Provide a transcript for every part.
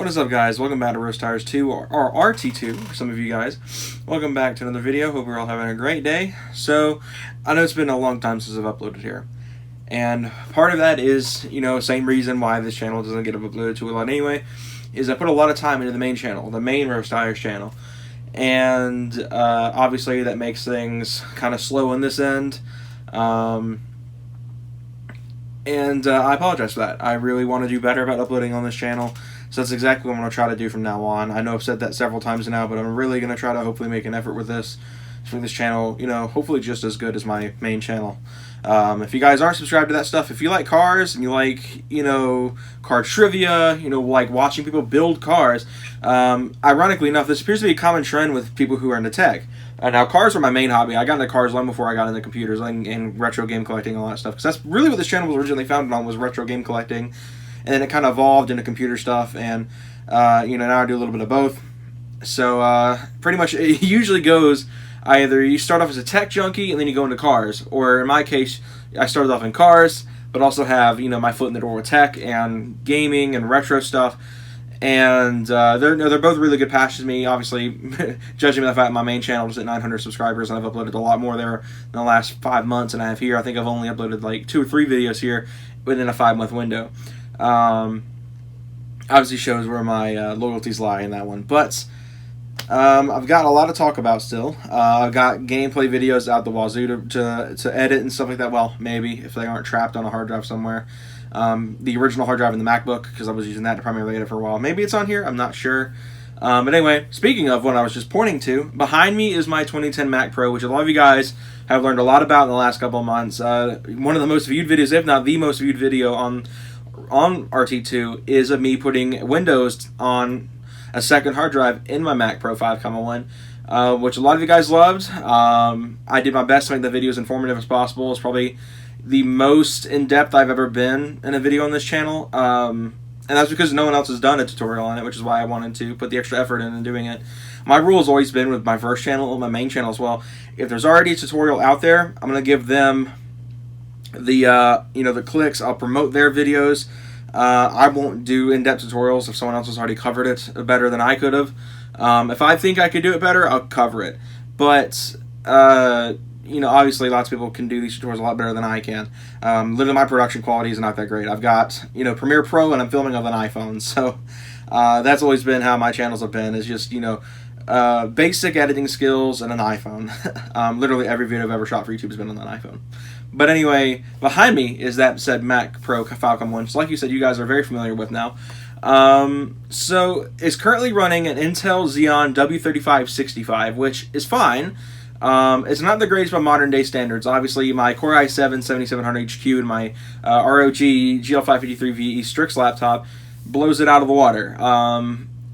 What is up, guys? Welcome back to Roast Tires 2, or RT2 for some of you guys. Welcome back to another video. Hope you're all having a great day. So, I know it's been a long time since I've uploaded here. And part of that is, same reason why this channel doesn't get uploaded to a lot anyway, is I put a lot of time into the main channel, the main Roast Tires channel. And obviously that makes things kind of slow on this end. I apologize for that. I really want to do better about uploading on this channel, so that's exactly what I'm going to try to do from now on. I know I've said that several times now, but I'm really going to try to hopefully make an effort with this, for this channel, hopefully just as good as my main channel. If you guys aren't subscribed to that stuff, if you like cars and you like, car trivia, like watching people build cars, ironically enough, this appears to be a common trend with people who are into tech. Now, cars are my main hobby. I got into cars long before I got into computers and retro game collecting and all that stuff, because that's really what this channel was originally founded on, was retro game collecting, and then it kind of evolved into computer stuff, and, now I do a little bit of both. So, pretty much, it usually goes, either you start off as a tech junkie, and then you go into cars, or in my case, I started off in cars, but also have, my foot in the door with tech, and gaming, and retro stuff. And they're both really good passions to me. Obviously, judging by the fact my main channel is at 900 subscribers, and I've uploaded a lot more there in the last 5 months than I have here. I think I've only uploaded like 2 or 3 videos here within a 5-month window. Obviously shows where my loyalties lie in that one. But I've got a lot to talk about still. I've got gameplay videos out the wazoo to edit and stuff like that. Well, maybe, if they aren't trapped on a hard drive somewhere. The original hard drive in the MacBook, because I was using that to primarily edit for a while. Maybe it's on here, I'm not sure. But anyway, speaking of what I was just pointing to, behind me is my 2010 Mac Pro, which a lot of you guys have learned a lot about in the last couple of months. One of the most viewed videos, if not the most viewed video on RT2, is of me putting Windows on a second hard drive in my Mac Pro 5.1, which a lot of you guys loved. I did my best to make the video as informative as possible. It's probably the most in-depth I've ever been in a video on this channel, and that's because no one else has done a tutorial on it, which is why I wanted to put the extra effort in doing it. My rule has always been, with my first channel and my main channel as well, if there's already a tutorial out there, I'm going to give them the the clicks. I'll promote their videos. I won't do in-depth tutorials if someone else has already covered it better than I could have. If I think I could do it better, I'll cover it. But obviously lots of people can do these tutorials a lot better than I can. Literally, my production quality is not that great. I've got, Premiere Pro, and I'm filming on an iPhone. So that's always been how my channels have been, is just, basic editing skills and an iPhone. Literally every video I've ever shot for YouTube has been on an iPhone. But anyway, behind me is that said Mac Pro 5.1, so like you said, you guys are very familiar with now. So it's currently running an Intel Xeon W3565, which is fine. It's not the greatest by modern day standards. Obviously, my Core i7-7700HQ and my ROG GL553VE Strix laptop blows it out of the water.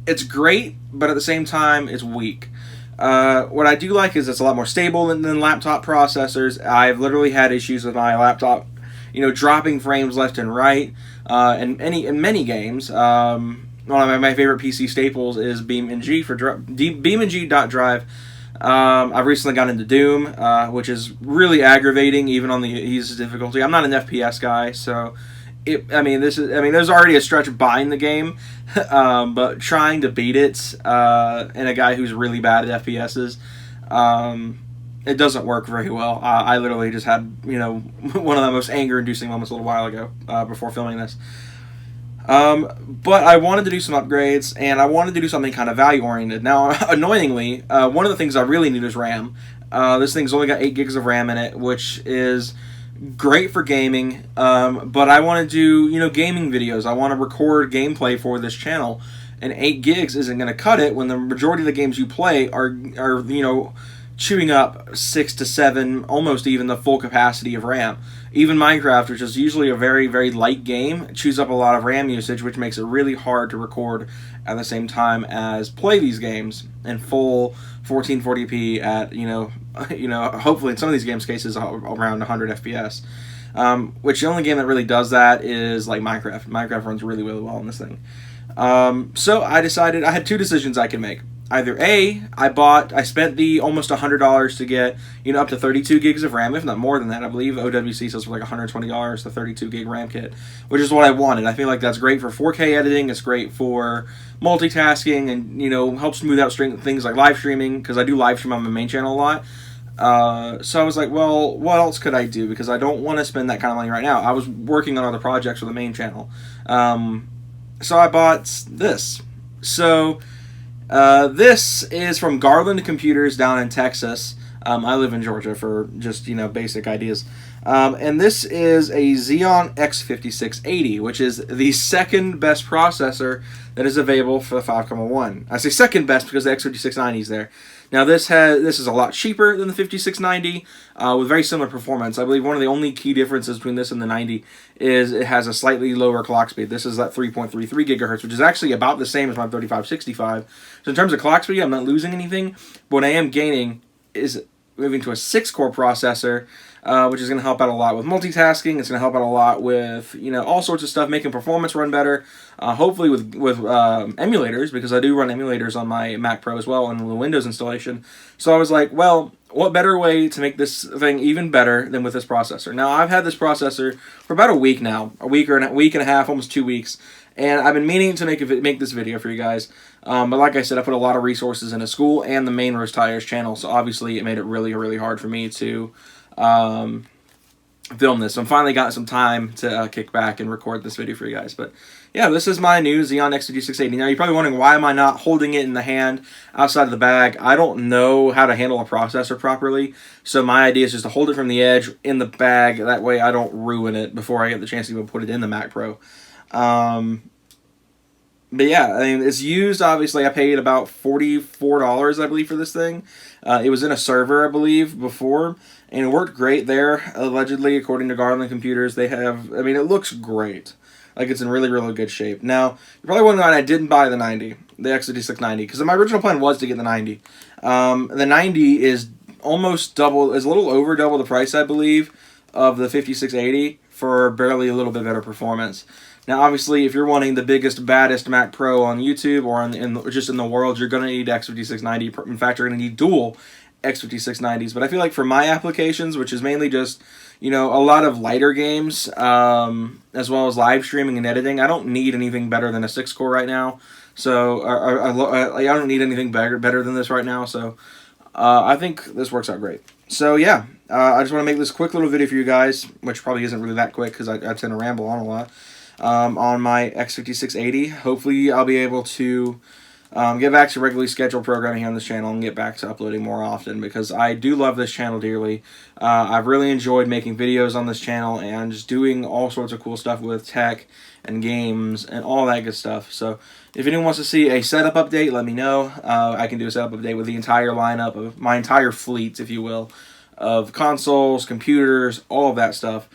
It's great, but at the same time, it's weak. What I do like is it's a lot more stable than laptop processors. I've literally had issues with my laptop, dropping frames left and right, in many games. One of my favorite PC staples is BeamNG for BeamNG.drive. I've recently gotten into Doom, which is really aggravating, even on the easiest difficulty. I'm not an FPS guy, so there's already a stretch behind the game, but trying to beat it, and a guy who's really bad at FPSs, it doesn't work very well. I literally just had, one of the most anger-inducing moments a little while ago, before filming this. But I wanted to do some upgrades, and I wanted to do something kind of value-oriented. Now, annoyingly, one of the things I really need is RAM. This thing's only got 8 gigs of RAM in it, which is great for gaming, but I want to do, gaming videos. I want to record gameplay for this channel, and 8 gigs isn't going to cut it when the majority of the games you play are chewing up 6 to 7, almost even the full capacity of RAM. Even Minecraft, which is usually a very, very light game, chews up a lot of RAM usage, which makes it really hard to record at the same time as play these games in full 1440p at, hopefully in some of these games' cases around 100 FPS. Which the only game that really does that is like Minecraft. Minecraft runs really, really well on this thing. So I decided I had 2 decisions I could make. either A, I spent the almost $100 to get, you know, up to 32 gigs of RAM, if not more than that. I believe OWC sells for like $120 the 32 gig RAM kit, which is what I wanted. I feel like that's great for 4K editing. It's great for multitasking, and, you know, helps smooth out things like live streaming, because I do live stream on my main channel a lot. So I was like, well, what else could I do? Because I don't want to spend that kind of money right now. I was working on other projects for the main channel. So I bought this. So this is from Garland Computers down in Texas. I live in Georgia for just, you know, basic ideas. And this is a Xeon X5680, which is the second best processor that is available for the 5.1. I say second best because the X5690 is there. Now this is a lot cheaper than the 5690 with very similar performance. I believe one of the only key differences between this and the 90 is it has a slightly lower clock speed. This is at 3.33 gigahertz, which is actually about the same as my 3565. So in terms of clock speed, I'm not losing anything. But what I am gaining is moving to a 6-core processor, which is going to help out a lot with multitasking. It's going to help out a lot with, you know, all sorts of stuff, making performance run better. Hopefully with emulators, because I do run emulators on my Mac Pro as well and the Windows installation. So I was like, well, what better way to make this thing even better than with this processor? Now, I've had this processor for about a week now, a week and a half, almost 2 weeks. And I've been meaning to make this video for you guys. But like I said, I put a lot of resources into school and the main Roast Tires channel. So obviously it made it really, really hard for me to film this. So I'm finally got some time to kick back and record this video for you guys. But yeah, this is my new Xeon X5680. Now you're probably wondering, why am I not holding it in the hand outside of the bag? I don't know how to handle a processor properly. So my idea is just to hold it from the edge in the bag. That way I don't ruin it before I get the chance to even put it in the Mac Pro. But yeah, I mean, it's used, obviously. I paid about $44, I believe, for this thing. It was in a server, I believe, before, and it worked great there, allegedly, according to Garland Computers. They have, I mean, it looks great. Like, it's in really, really good shape. Now, you're probably wondering why I didn't buy the 90, the X5690, because my original plan was to get the 90. The 90 is almost double, is a little over double the price, I believe, of the 5680 for barely a little bit better performance. Now, obviously, if you're wanting the biggest, baddest Mac Pro on YouTube or just in the world, you're going to need X5690. In fact, you're going to need dual X5690s. But I feel like for my applications, which is mainly just, you know, a lot of lighter games, as well as live streaming and editing, I don't need anything better than a 6-core right now. So I don't need anything better than this right now. So I think this works out great. So yeah, I just want to make this quick little video for you guys, which probably isn't really that quick because I tend to ramble on a lot. On my X5680. Hopefully I'll be able to get back to regularly scheduled programming on this channel and get back to uploading more often, because I do love this channel dearly. I've really enjoyed making videos on this channel and just doing all sorts of cool stuff with tech and games and all that good stuff. So if anyone wants to see a setup update, let me know. I can do a setup update with the entire lineup of my entire fleet, if you will, of consoles, computers, all of that stuff.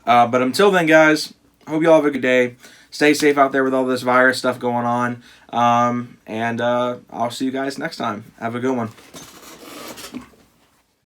But until then, guys, hope you all have a good day. Stay safe out there with all this virus stuff going on. And I'll see you guys next time. Have a good one.